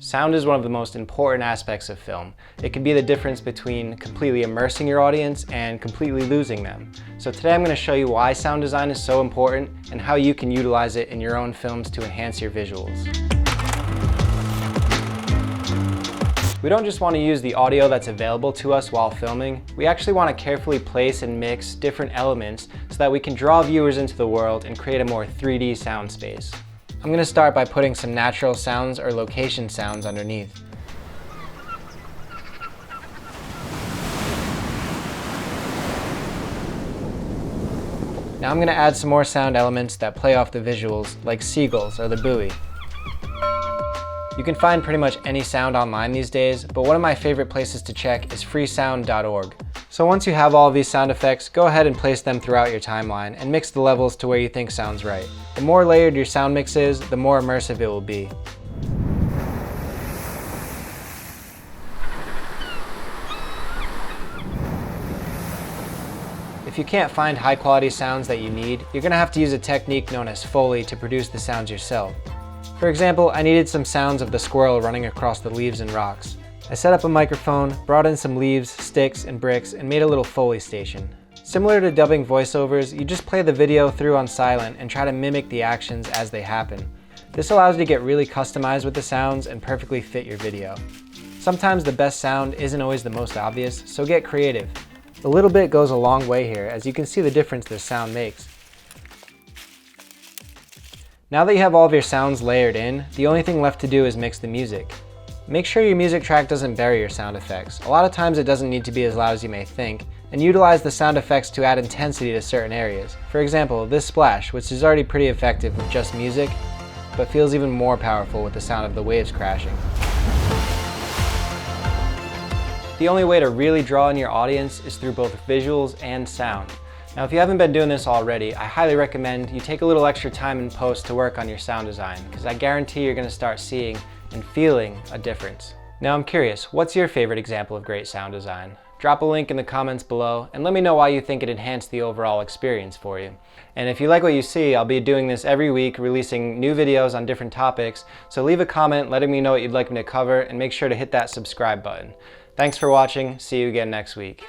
Sound is one of the most important aspects of film. It can be the difference between completely immersing your audience and completely losing them. So today I'm going to show you why sound design is so important and how you can utilize it in your own films to enhance your visuals. We don't just want to use the audio that's available to us while filming. We actually want to carefully place and mix different elements so that we can draw viewers into the world and create a more 3D sound space. I'm going to start by putting some natural sounds or location sounds underneath. Now I'm going to add some more sound elements that play off the visuals, like seagulls or the buoy. You can find pretty much any sound online these days, but one of my favorite places to check is freesound.org. So once you have all of these sound effects, go ahead and place them throughout your timeline and mix the levels to where you think sounds right. The more layered your sound mix is, the more immersive it will be. If you can't find high quality sounds that you need, you're going to have to use a technique known as Foley to produce the sounds yourself. For example, I needed some sounds of the squirrel running across the leaves and rocks. I set up a microphone, brought in some leaves, sticks, and bricks, and made a little Foley station. Similar to dubbing voiceovers, you just play the video through on silent and try to mimic the actions as they happen. This allows you to get really customized with the sounds and perfectly fit your video. Sometimes the best sound isn't always the most obvious, so get creative. A little bit goes a long way here, as you can see the difference this sound makes. Now that you have all of your sounds layered in, the only thing left to do is mix the music. Make sure your music track doesn't bury your sound effects. A lot of times it doesn't need to be as loud as you may think, and utilize the sound effects to add intensity to certain areas. For example, this splash, which is already pretty effective with just music, but feels even more powerful with the sound of the waves crashing. The only way to really draw in your audience is through both visuals and sound. Now, if you haven't been doing this already, I highly recommend you take a little extra time in post to work on your sound design, because I guarantee you're going to start seeing and feeling a difference. Now I'm curious, what's your favorite example of great sound design? Drop a link in the comments below and let me know why you think it enhanced the overall experience for you. And if you like what you see, I'll be doing this every week, releasing new videos on different topics, so leave a comment letting me know what you'd like me to cover and make sure to hit that subscribe button. Thanks for watching, see you again next week.